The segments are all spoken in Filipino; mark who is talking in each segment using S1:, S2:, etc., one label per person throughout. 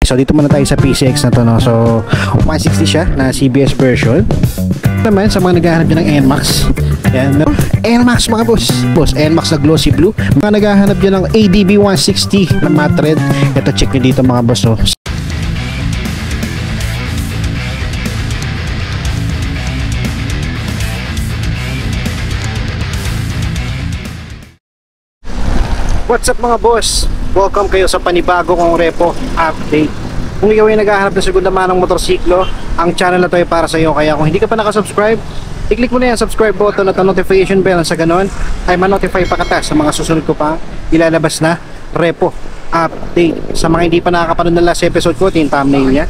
S1: So dito muna tayo sa PCX na to, no. So 160 siya na CBS version. Naman sa mga naghahanap dyan ng NMAX, yan, NMAX mga boss, NMAX na glossy blue. Mga naghahanap dyan ng ADB 160 na matte red, ito check nyo dito mga boss, oh. What's up mga boss? Welcome kayo sa panibago kong repo update. Kung ikaw ay naghahanap ng segunda manang motorsiklo, ang channel na to ay para sa iyo. Kaya kung hindi ka pa nakasubscribe, i-click mo na yung subscribe button at ang notification bell sa ganon ay ma-notify pa kita sa mga susunod ko pa ilalabas na repo update. Sa mga hindi pa nakakapanood ng last episode ko, yung thumbnail niya,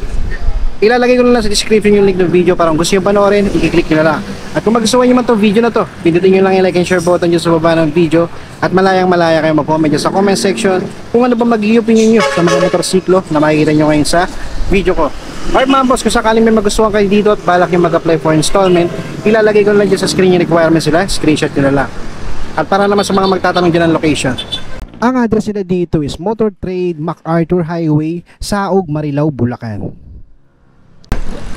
S1: ilalagay ko na lang sa description yung link ng video para kung gusto nyo panoorin, i-click nyo na lang. At kung magustuhan nyo man itong video na to, pindutin nyo lang yung like and share button dyan sa baba ng video. At malayang malaya kayo mag-comment dyan sa comment section kung ano ba magiging opinion nyo sa mga motorsiklo na makikita nyo ngayon sa video ko. Alright mga boss, kung sakaling may magustuhan kayo dito at balak nyo mag-apply for installment, ilalagay ko na lang dyan sa screen yung requirements nila, screenshot nyo na lang. At para naman sa mga magtatanong dyan ng location, ang address nila dito is Motor Trade, MacArthur Highway, Saog, Marilao, Bulacan.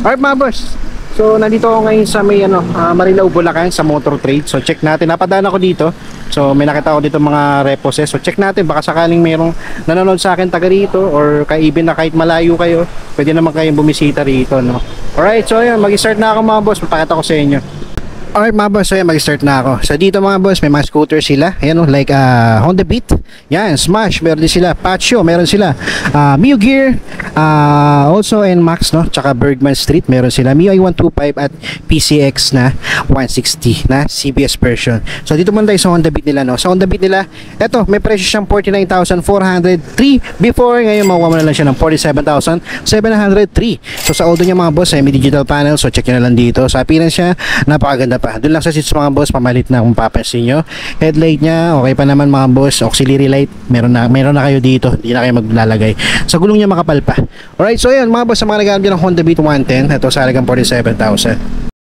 S1: Alright mga boss, so nandito ako ngayon sa may Marilao, Bulacan sa Motor Trade. So check natin, napadaan ako dito. So may nakita ako dito mga reposes. So check natin, baka sakaling mayroong nanonood sa akin taga rito, or even na kahit malayo kayo, pwede naman kayong bumisita rito, no? Alright, so ayun, mag-start na ako mga boss, papakita ko sa inyo. Alright mga boss, so yan, mag-start na ako. So dito mga boss, may mga scooter sila. Ayan o, like Honda Beat. Yan, Smash, meron din sila. Patio, meron sila. Mio Gear, also NMAX, no? Tsaka Bergman Street, meron sila. Mio i125 at PCX na 160 na CBS version. So dito muna tayo sa Honda Beat nila, no? Sa Honda Beat nila, eto, may presyo siyang 49,403 before. Ngayon, makuha mo na lang siya ng 47,703. So sa auto niya mga boss, ay may digital panel. So check nyo na lang dito. Sa appearance siya, napakaganda pa. Doon lang sa seats mga boss, pamalit na kung papansin nyo. Headlight niya, okay pa naman mga boss. Auxiliary light, meron na kayo dito. Hindi na kayo maglalagay. Sa gulong niya makapal pa. Alright, so ayan mga boss, sa mga naghahanap dyan ng Honda Beat 110, ito sa halagang 47,000.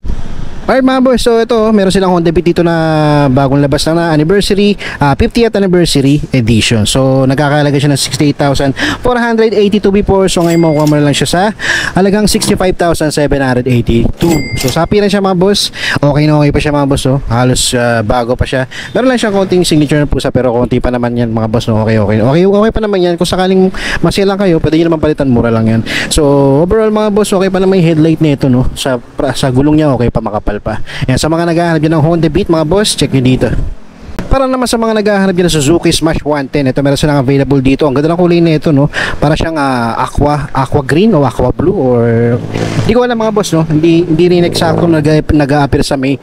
S1: Alright mga boss, so ito, meron silang Honda Beat dito na bagong labas na anniversary, 50th anniversary edition. So nagkakahalaga siya ng 68,482 before. So ngayon makukuha mo na lang siya sa halagang 65,782. So sa appearance siya mga boss, okay na okay pa siya mga boss, oh. Halos bago pa siya. Meron lang siyang konting signature na pusa, pero konti pa naman yan mga boss, no? Okay pa naman yan. Kung sakaling masilang kayo, pwede nyo naman palitan, mura lang yan. So overall mga boss, okay pa naman yung headlight nito, no? Sa gulong niya, okay pa, makapal pa. Yan, sa mga naghahanap dyan ng Honda Beat mga boss, check nyo dito. Para naman sa mga naghahanap dyan ng Suzuki Smash 110, ito meron silang available dito. Ang ganda ng kulay nito, no? Para siyang aqua green o aqua blue, or hindi ko alam mga boss, no? Hindi rin eksakto nag-a-appear sa may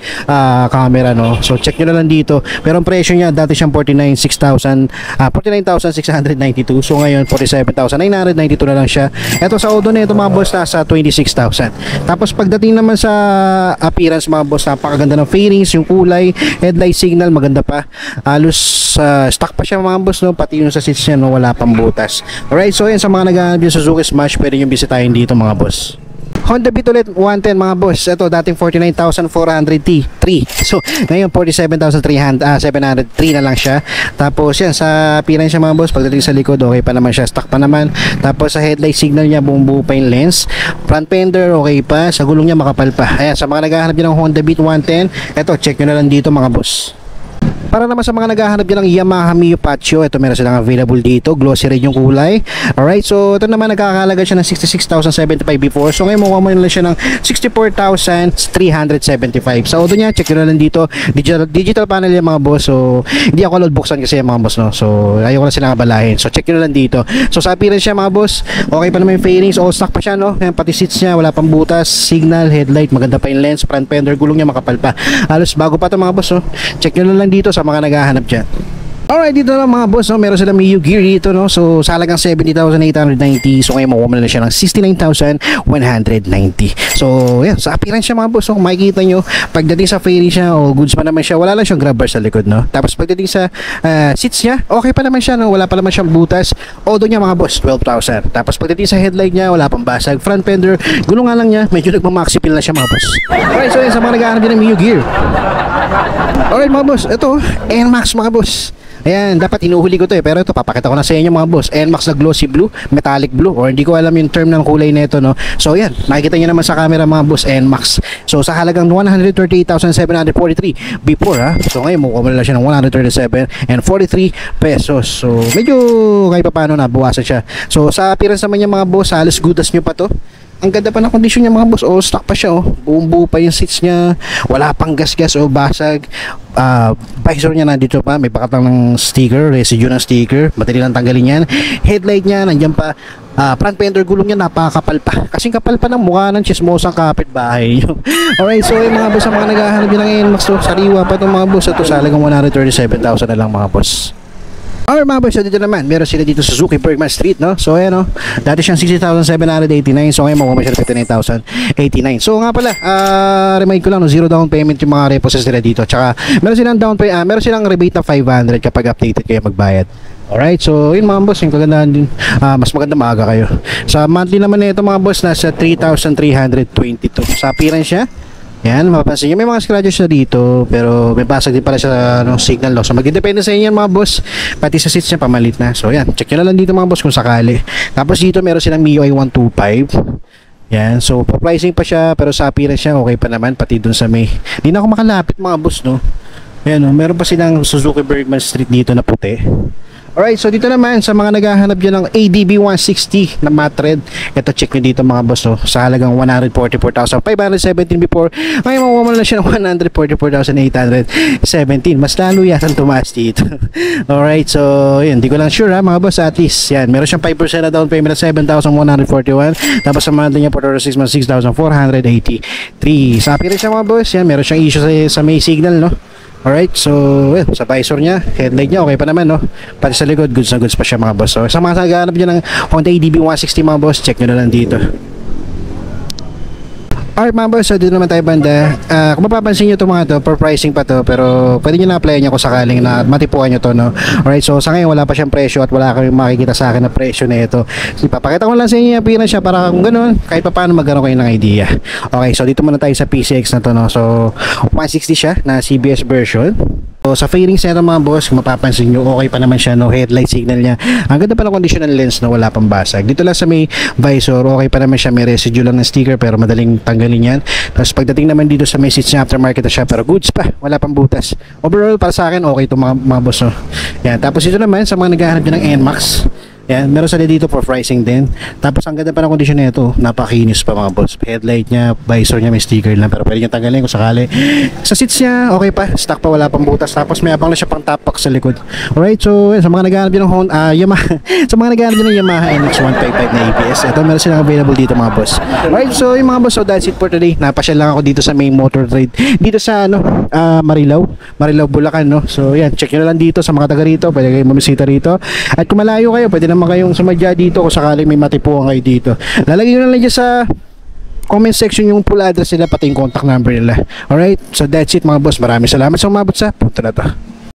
S1: camera, no? So check nyo na lang dito. Pero ang presyo niya dati siyang 49,692. So ngayon 47,992 na lang siya. Ito sa auto nito mga boss, nasa 26,000. Tapos pagdating naman sa appearance mga boss, napakaganda ng fairings, yung kulay, headlight signal maganda pa. Halos stock pa siya mga boss, no? Pati yung sa seats niya, no? Wala pang butas. Alright, so yan, sa mga naghahanap yung Suzuki Smash, pwede nyo bisitahin dito mga boss. Honda Beat ulit 110 mga boss. Ito dating 49,403. So ngayon 47,703 na lang siya. Tapos yan, sa appearance siya mga boss, pagdating sa likod, okay pa naman siya, stock pa naman. Tapos sa headlight signal niya, buong pa yung lens. Front fender okay pa, sa gulong niya makapal pa. Ayan, sa mga naghahanap din ng Honda Beat 110, ito check nyo na lang dito mga boss. Para naman sa mga naghahanap dyan ng Yamaha Mio Patio, ito meron silang available dito, glossy red yung kulay. Alright, so ito naman nagkakahalaga siya ng 66,075 before. So ngayon makuha mo na lang siya ng 64,375. Sa auto niya, check nyo na lang dito, digital panel yung mga boss. So hindi ako load buksan kasi yung mga boss, no? So ayaw ko na silang abalahin. So check nyo na lang dito. So sa appearance siya mga boss, okay pa naman yung fairings, all stock pa siya, no? Yan, pati seats niya, wala pang butas, signal, headlight, maganda pa yung lens, front fender, gulong niya makapal pa. Halos bago pa ito mga boss, no? Check nyo na lang dito sa mga naghahanap dyan. Alright, dito na mga boss, no? Meron sila Mio Gear dito, no? So sa halagang 70,890. So ngayon makuha mo na siya ng 69,190. So yan, sa appearance siya mga boss, no? Kung makikita nyo, pagdating sa fairing siya, o goods pa naman siya, wala lang siyang grab bar sa likod, no? Tapos pagdating sa seats niya, okay pa naman siya, no? Wala pa naman siyang butas. Auto niya mga boss, 12,000. Tapos pagdating sa headlight niya, wala pang basag. Front fender, gulong nga lang niya, medyo nagmamaxi peel na siya mga boss. Alright, so yan, sa mga naghahanap din ng Mio Gear, Alright mga boss, ito NMAX mga boss. Ayan, dapat inuhuli ko to pero ito papakita ko na sa inyo mga boss. NMAX na glossy blue, metallic blue, or hindi ko alam yung term ng kulay nito, no. So ayan, nakikita niyo naman sa camera mga boss, NMAX. So sa halagang 138,743 before So ngayon mukha mo na lang siya ng 137 and 43 pesos. So medyo kahit pa paano nabawasan siya. So sa appearance naman niya mga boss, halos good as new pa to. Ang ganda pa ng kondisyon niya mga boss. Stock pa siya buong buo pa yung seats niya. Wala pang gas-gas o basag. Visor niya nandito pa. May pakatang ng sticker, residue ng sticker. Madali lang tanggalin yan. Headlight niya nandiyan pa. Front fender gulong niya napakapal pa. Kasing kapal pa ng mukha ng chismosang kapitbahay niyo. Alright, so yung mga boss, ang mga naghahanap din ng NMAX to, sariwa pa itong mga boss. Ito sa halagang 137,000 na lang mga boss. Alright mga boys, so dito naman meron sila dito sa Suzuki Bergman Street, no? So ayan, dati siyang 60,789. So ngayon makuha siya 59,089. So nga pala, remind ko lang, no, zero down payment yung mga reposes nila dito. Tsaka meron silang meron silang rebate na 500 kapag updated kayo magbayad. Alright, so yun mga boss, yung kagandahan din, mas maganda maaga kayo. Sa monthly naman nito mga boss, nasa 3,322. Sa appearance siya, yan, mapapansin nyo, may mga scratches na dito, pero may basag din pala sa signal lock. So magdedepende sa inyo mga boss, pati sa seats niya pamalit na. So yan, check nyo na lang dito mga boss kung sakali. Tapos dito meron silang MIUI 125. Yan, so pricing pa siya, pero sa appearance siya okay pa naman, pati dun sa may, hindi na ako makalapit mga boss, no. Yan, meron pa silang Suzuki Bergman Street dito na puti. Alright, so dito naman sa mga naghahanap dyan ng ADB 160 na matte red, ito check nyo dito mga boss, sa halagang 144,517 before. Ngayon makuha mo na siya ng 144,817. Mas lalo yatang tumaas dito. Alright, so yun, hindi ko lang sure mga boss, at least yan, meron siyang 5% na down payment na 7,141. Tapos sa monthly niya for 6 months 6,483. Sa appearance siya mga boss, yan, meron siyang issue sa may signal, no. Alright, so sa visor niya, headlight niya okay pa naman, no. Pati sa likod, goods na goods pa siya mga boss. So sa mga naghahanap niyo ng Honda ADB 160 mga boss, check nyo na lang dito. Alright mga boss, so dito naman tayo banda. Kung mapapansin nyo ito mga to, per pricing pa to, pero pwede nyo na-apply nyo kung sakaling na matipuan nyo to, no. Alright, so sa ngayon wala pa siyang presyo at wala kayong makikita sa akin na presyo na ito. So ipapakita ko lang sa inyo yung appearance siya para kung ganun, kahit pa paano magkaroon kayo ng idea. Okay, so dito muna tayo sa PCX na to, no. So 160 siya na CBS version. So sa fairings nito mga boss, kung mapapansin nyo, okay pa naman siya, no. Headlight signal niya, ang ganda pa ng condition ng lens na wala pang basag. Dito lang sa may visor, okay pa naman siya, may residue lang ng sticker pero madaling tanggalin yan. Tapos pagdating naman dito sa may seats niya, aftermarket na siya pero goods pa, wala pang butas. Overall para sa akin okay itong mga boss, no. Yan, tapos ito naman sa mga naghahanap din ng NMAX. Yan, meron sila dito for pricing din. Tapos ang ganda pa ng kondisyon nito, napakinis pa mga boss. Headlight niya, visor niya may sticker lang pero pwede niyo tanggalin kung sakali. Sa seats niya, okay pa, stock pa, wala pang butas. Tapos may abang na siya pang top box sa likod. Alright, so yan, sa mga naghahanap din ng Yamaha, sa mga naghahanap din ng Yamaha NX155 na ABS, ito meron silang available dito mga boss. Alright, so yung mga boss, so that's it for today. Napasyal lang ako dito sa main motor trade dito sa Marilao, Bulacan, no. So yan, check nyo na lang dito sa mga taga rito, pwede kayong bumisita rito. At kung malayo kayo, pwede naman kayong sumadya dito kung sakaling may matipuan kayo dito. Lalagay ko na lang dyan sa comment section yung full address nila pati yung contact number nila. Alright, so that's it mga boss. Maraming salamat sa umabot sa punto na to.